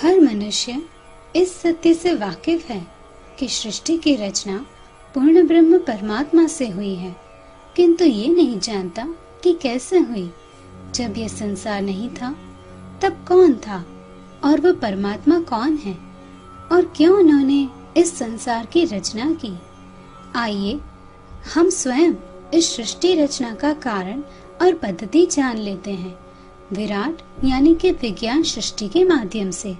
हर मनुष्य इस सत्य से वाकिफ है कि सृष्टि की रचना पूर्ण ब्रह्म परमात्मा से हुई है, किंतु ये नहीं जानता कि कैसे हुई। जब यह संसार नहीं था तब कौन था और वह परमात्मा कौन है और क्यों उन्होंने इस संसार की रचना की। आइए हम स्वयं इस सृष्टि रचना का कारण और पद्धति जान लेते हैं, विराट यानी कि विज्ञान सृष्टि के माध्यम से।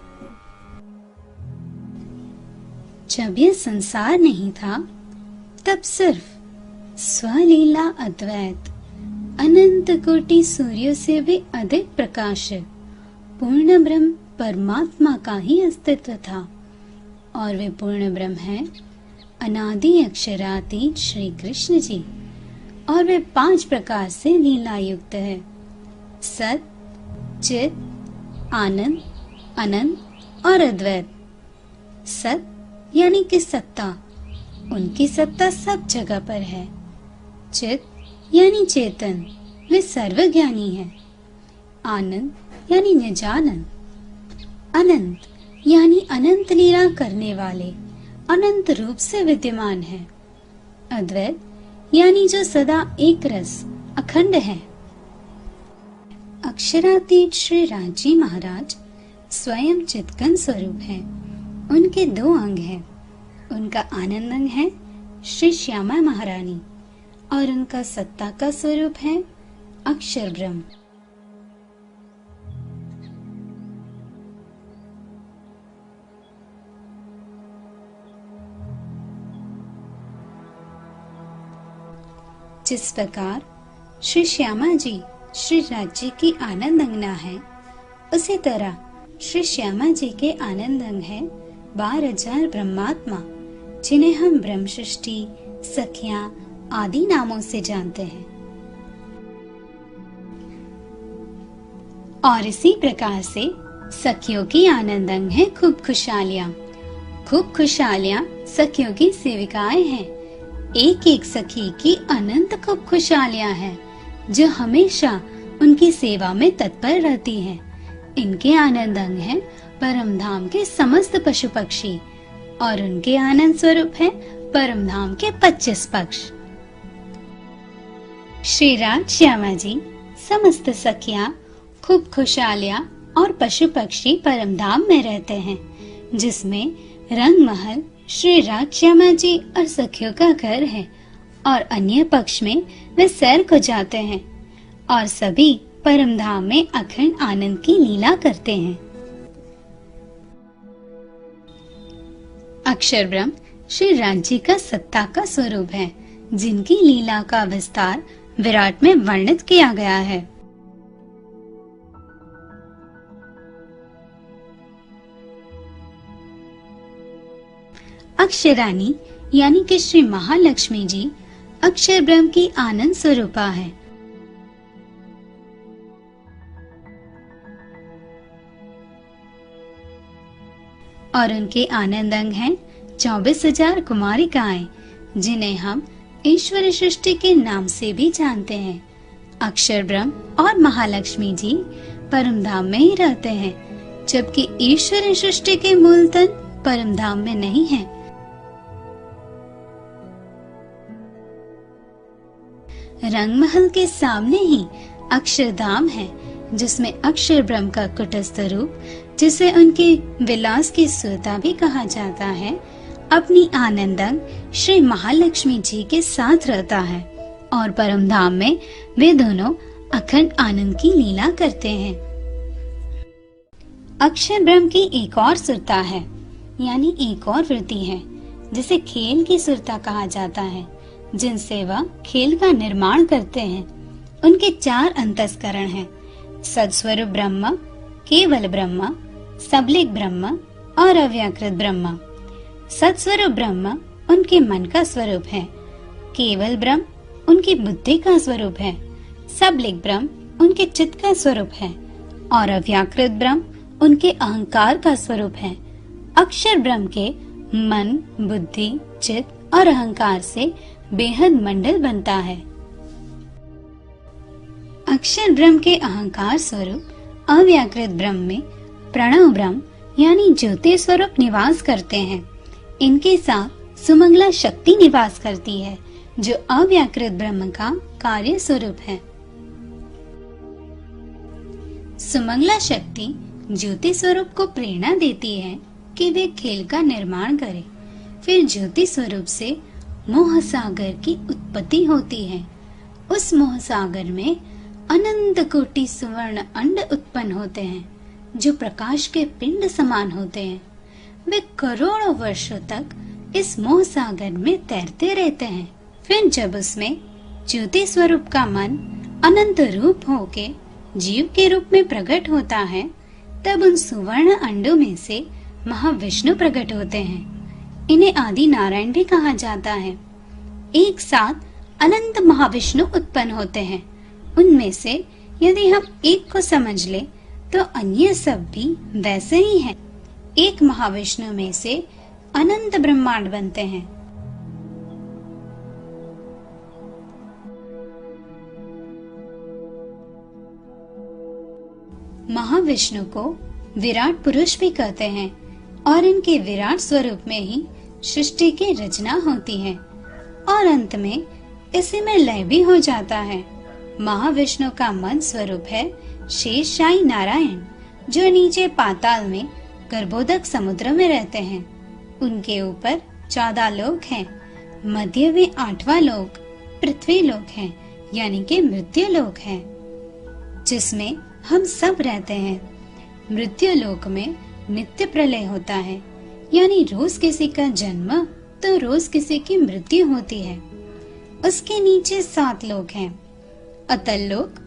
जब यह संसार नहीं था तब सिर्फ स्वलीला अद्वैत अनंत कोटि सूर्यों से भी अधिक प्रकाशित पूर्ण ब्रह्म परमात्मा का ही अस्तित्व था, और वे पूर्ण ब्रह्म है अनादि अक्षरातीत श्री कृष्ण जी, और वे 5 प्रकार से लीला युक्त है, सत, चित, आनंद, अनंत और अद्वैत। सत यानी कि सत्ता, उनकी सत्ता सब जगह पर है। चित यानी चेतन, वे सर्वज्ञानी है। आनंद यानी निजानंद। अनंत यानी अनंत लीला करने वाले, अनंत रूप से विद्यमान है। अद्वैत यानी जो सदा एक रस अखंड है। अक्षरातीत श्री राजी महाराज स्वयं चित्कन स्वरूप है। उनके 2 अंग हैं। उनका आनंद अंग है श्री श्यामा महारानी, और उनका सत्ता का स्वरूप है अक्षर ब्रह्म। जिस प्रकार श्री श्यामा जी श्री राज्य की आनंद अंगना है, उसी तरह श्री श्यामा जी के आनंद अंग है 12,000 ब्रह्मात्मा, जिन्हें हम ब्रह्म सृष्टि, सखियां आदि नामों से जानते हैं। और इसी प्रकार से सखियों की आनंद अंग है खूब खुशहालियां। खूब खुशहालियां सखियों की सेविकाएं हैं। एक एक सखी की अनंत खूब खुशहालियां हैं, जो हमेशा उनकी सेवा में तत्पर रहती हैं। इनके आनंद अंग हैं परम धाम के समस्त पशु पक्षी, और उनके आनंद स्वरूप है परम धाम के 25 पक्ष। श्री राज श्यामा जी, समस्त सखियां, खूब खुशहालियां और पशु पक्षी परम धाम में रहते हैं, जिसमें रंग महल श्री राज श्यामा जी और सखियों का घर है, और अन्य पक्ष में वे सैर को जाते हैं, और सभी परम धाम में अखंड आनंद की लीला करते हैं। अक्षर ब्रह्म श्री राज्य का सत्ता का स्वरूप है, जिनकी लीला का विस्तार विराट में वर्णित किया गया है। अक्षरानी यानी कि श्री महालक्ष्मी जी अक्षर ब्रह्म की आनंद स्वरूपा है। और उनके आनंद अंग हैं 24,000 कुमारिकाएं, जिन्हें हम ईश्वर सृष्टि के नाम से भी जानते हैं। अक्षर ब्रह्म और महालक्ष्मी जी परम धाम में ही रहते हैं, जबकि ईश्वर सृष्टि के मूल तन परम धाम में नहीं है। रंगमहल के सामने ही अक्षरधाम है, जिसमें अक्षर ब्रह्म का कुटस्थ रूप, जिसे उनके विलास की सुरता भी कहा जाता है, अपनी आनंदंग श्री महालक्ष्मी जी के साथ रहता है, और परम धाम में वे दोनों अखंड आनंद की लीला करते हैं। अक्षर ब्रह्म की एक और सुरता है, यानी एक और वृत्ति है, जिसे खेल की सुरता कहा जाता है, जिनसे वह खेल का निर्माण करते हैं। उनके 4 अंतस्करण हैं: सद्स्वरूप ब्रह्म, केवल ब्रह्म, सबलिक ब्रह्म और अव्याकृत ब्रह्म। सत्स्वरूप ब्रह्म उनके मन का स्वरूप है, केवल ब्रह्म उनकी बुद्धि का स्वरूप है, सबलिक ब्रह्म उनके चित्त का स्वरूप है, और अव्याकृत ब्रह्म उनके अहंकार का स्वरूप है। अक्षर ब्रह्म के मन, बुद्धि, चित्त और अहंकार से बेहद मंडल बनता है। अक्षर ब्रह्म के अहंकार स्वरूप अव्याकृत ब्रह्म में प्रणव ब्रह्म यानी ज्योति स्वरूप निवास करते हैं। इनके साथ सुमंगला शक्ति निवास करती है, जो अव्याकृत ब्रह्म का कार्य स्वरूप है। सुमंगला शक्ति ज्योति स्वरूप को प्रेरणा देती है कि वे खेल का निर्माण करें। फिर ज्योति स्वरूप से मोह सागर की उत्पत्ति होती है। उस मोह सागर में अनंत कोटि सुवर्ण अंड उत्पन्न होते हैं, जो प्रकाश के पिंड समान होते हैं। वे करोड़ों वर्षों तक इस मोह सागर में तैरते रहते हैं। फिर जब उसमें ज्योति स्वरूप का मन अनंत रूप होके जीव के रूप में प्रकट होता है, तब उन सुवर्ण अंडों में से महाविष्णु प्रकट होते हैं। इन्हें आदि नारायण भी कहा जाता है। एक साथ अनंत महाविष्णु उत्पन्न होते हैं। उनमें से यदि हम एक को समझ ले तो अन्य सब भी वैसे ही हैं। एक महाविष्णु में से अनंत ब्रह्मांड बनते हैं। महाविष्णु को विराट पुरुष भी कहते हैं और इनके विराट स्वरूप में ही सृष्टि की रचना होती है और अंत में इसी में लय भी हो जाता है। महाविष्णु का मन स्वरूप है शेषशाही नारायण, जो नीचे पाताल में गर्भोदक समुद्र में रहते हैं। उनके ऊपर 14 लोक हैं। मध्य में 8वां लोक पृथ्वी लोक है, यानी कि मृत्यु लोक है, जिसमें हम सब रहते हैं। मृत्यु लोक में नित्य प्रलय होता है, यानी रोज किसी का जन्म तो रोज किसी की मृत्यु होती है। उसके नीचे 7 लोक हैं: अतल लोक,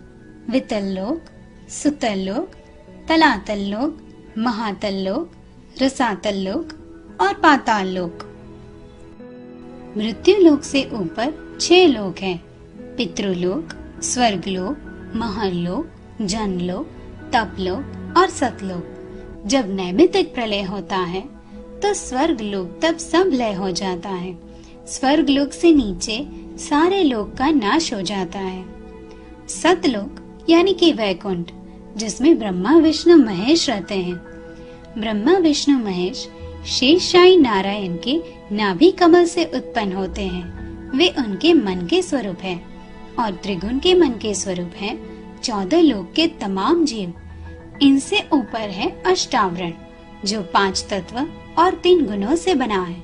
वितल लोक, सुतल लोक, तलातल लोक, महातल लोक, रसातल लोक और पाताल लोक। मृत्यु लोक से ऊपर 6 लोक हैं: पितृलोक, स्वर्गलोक, महरलोक, जनलोक, तपलोक और सतलोक। जब नैमित्तिक प्रलय होता है तो स्वर्ग लोक तब सब लय हो जाता है। स्वर्ग लोक से नीचे सारे लोक का नाश हो जाता है। सतलोक यानी कि वैकुंठ, जिसमें ब्रह्मा विष्णु महेश रहते हैं। ब्रह्मा विष्णु महेश शेषशाही नारायण के नाभि कमल से उत्पन्न होते हैं। वे उनके मन के स्वरूप है और त्रिगुण के मन के स्वरूप है 14 लोक के तमाम जीव। इनसे ऊपर है अष्टावरण, जो 5 तत्व और 3 गुणों से बना है: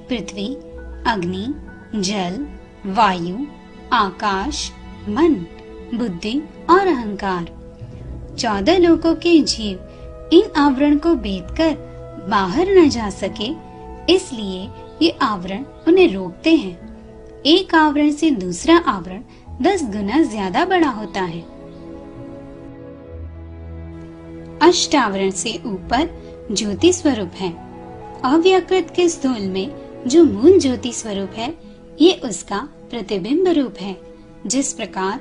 पृथ्वी, अग्नि, जल, वायु, आकाश, मन, बुद्धि और अहंकार। 14 लोकों के जीव इन आवरण को भेद कर बाहर न जा सके, इसलिए ये आवरण उन्हें रोकते हैं। एक आवरण से दूसरा आवरण 10 गुना ज्यादा बड़ा होता है। अष्टावरण से ऊपर ज्योति स्वरूप है। अव्याकृत के स्थूल में जो मूल ज्योति स्वरूप है, ये उसका प्रतिबिंब रूप है। जिस प्रकार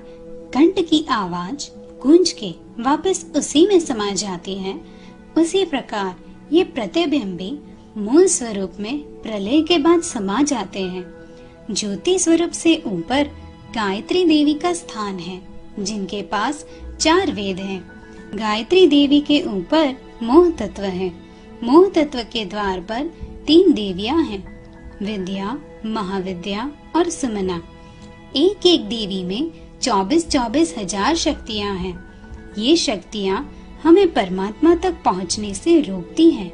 घंट की आवाज गूंज के वापस उसी में समा जाती है, उसी प्रकार ये प्रतिबिंब भी मूल स्वरूप में प्रलय के बाद समा जाते हैं। ज्योति स्वरूप से ऊपर गायत्री देवी का स्थान है, जिनके पास 4 वेद हैं। गायत्री देवी के ऊपर मोह तत्व है। मोह तत्व के द्वार पर 3 देवियां हैं: विद्या, महाविद्या और सुमना। एक एक देवी में 24-24 हजार शक्तियां हैं। ये शक्तियां हमें परमात्मा तक पहुंचने से रोकती हैं।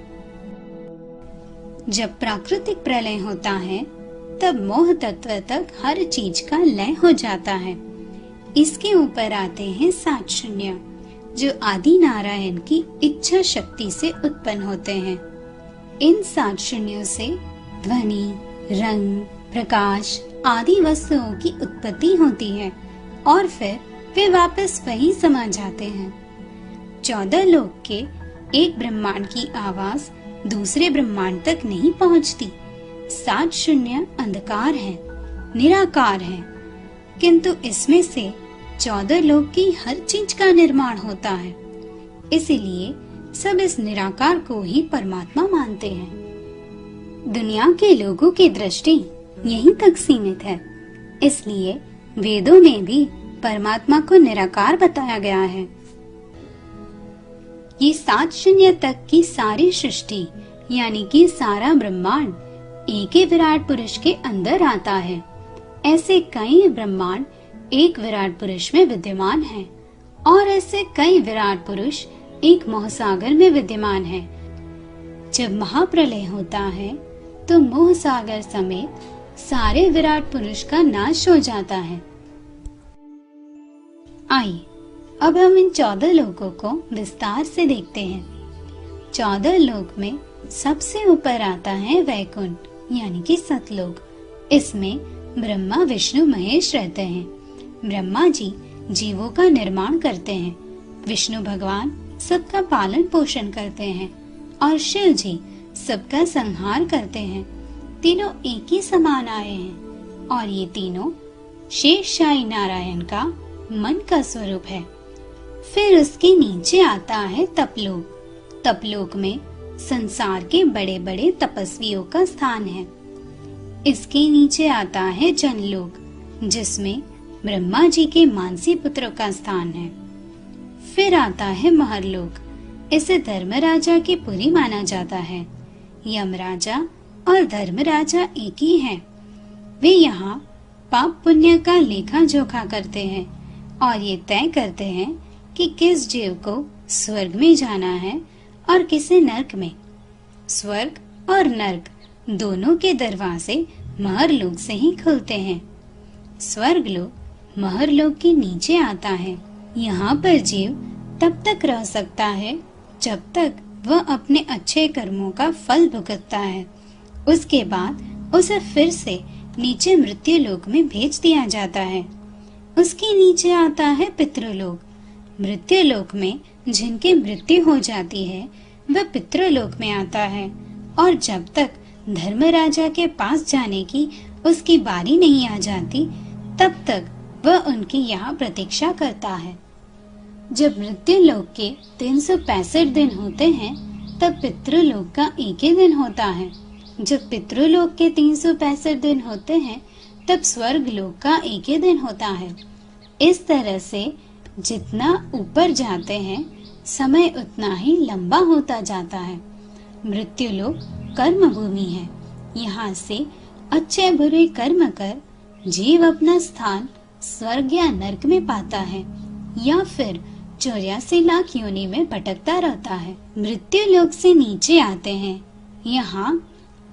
जब प्राकृतिक प्रलय होता है, तब मोह तत्व तक हर चीज का लय हो जाता है। इसके ऊपर आते हैं 7 शून्य, जो आदि नारायण की इच्छा शक्ति से उत्पन्न होते हैं। इन 7 शून्यों से ध्वनि, रंग, प्रकाश आदि वस्तुओं की उत्पत्ति होती है और फिर वे वापस वहीं समा जाते हैं। 14 लोक के एक ब्रह्मांड की आवाज दूसरे ब्रह्मांड तक नहीं पहुंचती। 7 शून्य अंधकार है, निराकार है, किंतु इसमें से 14 लोक की हर चीज का निर्माण होता है। इसीलिए सब इस निराकार को ही परमात्मा मानते हैं। दुनिया के लोगों की दृष्टि यहीं तक सीमित है, इसलिए वेदों में भी परमात्मा को निराकार बताया गया है। ये 7 शून्य तक की सारी सृष्टि यानी कि सारा ब्रह्मांड एक ही विराट पुरुष के अंदर आता है। ऐसे कई ब्रह्मांड एक विराट पुरुष में विद्यमान हैं और ऐसे कई विराट पुरुष एक मोहसागर में विद्यमान हैं। जब महाप्रलय होता है तो मोहसागर समेत सारे विराट पुरुष का नाश हो जाता है। आइए अब हम इन 14 लोकों को विस्तार से देखते हैं। 14 लोक में सबसे ऊपर आता है वैकुंठ यानी कि सतलोक। इसमें ब्रह्मा विष्णु महेश रहते हैं। ब्रह्मा जी जीवों का निर्माण करते हैं, विष्णु भगवान सबका पालन पोषण करते हैं और शिव जी सबका संहार करते हैं। तीनों एक ही समान आए हैं और ये तीनों शेषशाही नारायण का मन का स्वरूप है। फिर उसके नीचे आता है तपलोक। तपलोक में संसार के बड़े बड़े तपस्वियों का स्थान है। इसके नीचे आता है जनलोक, जिसमें ब्रह्मा जी के मानसी पुत्रों का स्थान है। फिर आता है महरलोक। इसे धर्मराजा की पुरी माना जाता है। यमराजा और धर्मराजा एक ही हैं। वे यहाँ पाप पुण्य का लेखा जोखा करते हैं और ये तय करते हैं कि किस जीव को स्वर्ग में जाना है और किसे नरक में। स्वर्ग और नरक दोनों के दरवाजे महरलोक से ही खुलते हैं। स्वर्ग लोक महरलोक के नीचे आता है। यहाँ पर जीव तब तक रह सकता है जब तक वह अपने अच्छे कर्मों का फल भुगतता है। उसके बाद उसे फिर से नीचे मृत्यु लोक में भेज दिया जाता है। उसके नीचे आता है पितृलोक। मृत्यु लोक में जिनकी मृत्यु हो जाती है वह पितृलोक में आता है और जब तक धर्मराजा के पास जाने की उसकी बारी नहीं आ जाती तब तक वह उनकी यहाँ प्रतीक्षा करता है। जब मृत्यु लोक के 365 दिन होते हैं तब पितृलोक का एक ही दिन होता है। जब पितृलोक के 365 दिन होते हैं तब स्वर्ग लोक का एक ही दिन होता है। इस तरह से जितना ऊपर जाते हैं समय उतना ही लंबा होता जाता है। मृत्यु लोक कर्म भूमि है। यहाँ से अच्छे बुरे कर्म कर जीव अपना स्थान स्वर्ग या नरक में पाता है या फिर 84 लाख योनि में भटकता रहता है। मृत्यु लोक से नीचे आते हैं। यहाँ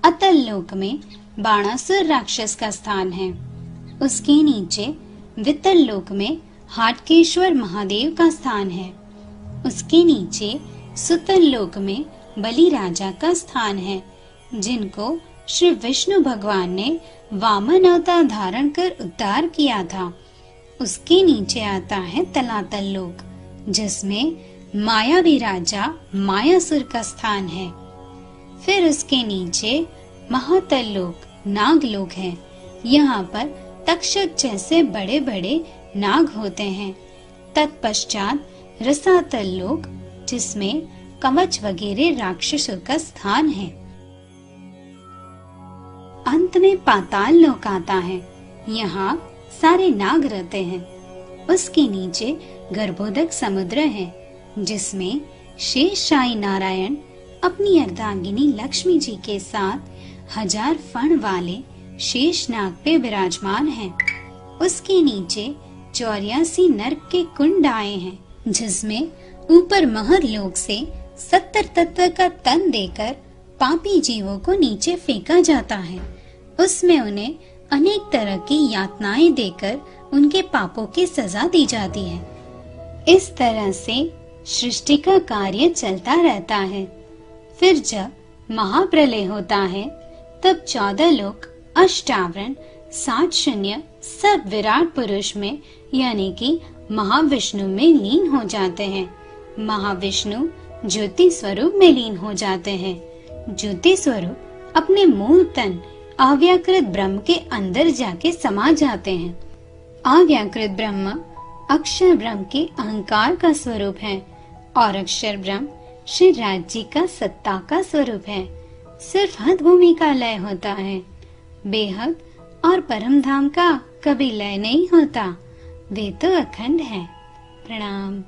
अतल लोक में बाणासुर राक्षस का स्थान है। उसके नीचे वितल लोक में हाटकेश्वर महादेव का स्थान है। उसके नीचे सुतल लोक में बलि राजा का स्थान है, जिनको श्री विष्णु भगवान ने वामन अवतार धारण कर उद्धार किया था। उसके नीचे आता है तलातल लोक, जिसमें मायावी राजा मायासुर का स्थान है। फिर उसके नीचे महातल लोक नागलोक है। यहाँ पर तक्षक जैसे बड़े बड़े नाग होते हैं। तत्पश्चात रसातल लोक, जिसमें कवच वगैरह राक्षसों का स्थान है। अंत में पाताल लोक आता है। यहाँ सारे नाग रहते हैं। उसके नीचे गर्भोदक समुद्र है, जिसमें शेषशाही नारायण अपनी अर्धांगिनी लक्ष्मी जी के साथ 1000 फण वाले शेषनाग पे विराजमान हैं। उसके नीचे 84 नरक के कुंड आए हैं, जिसमें ऊपर महर लोक से 70 तत्व का तन देकर पापी जीवों को नीचे फेंका जाता है। उसमें उन्हें अनेक तरह की यातनाएं देकर उनके पापों की सजा दी जाती है। इस तरह से सृष्टि का कार्य चलता रहता है। फिर जब महाप्रलय होता है तब 14 लोक अष्टावरण 7 शून्य सब विराट पुरुष में यानी कि महाविष्णु में लीन हो जाते हैं। महाविष्णु ज्योति स्वरूप में लीन हो जाते हैं। ज्योति स्वरूप अपने मूल तन अव्याकृत ब्रह्म के अंदर जाके समा जाते हैं। अव्याकृत ब्रह्म अक्षर ब्रह्म के अहंकार का स्वरूप है और अक्षर ब्रह्म श्री राज जी का सत्ता का स्वरूप है। सिर्फ हद भूमि का लय होता है। बेहद और परम धाम का कभी लय नहीं होता। वे तो अखंड है। प्रणाम।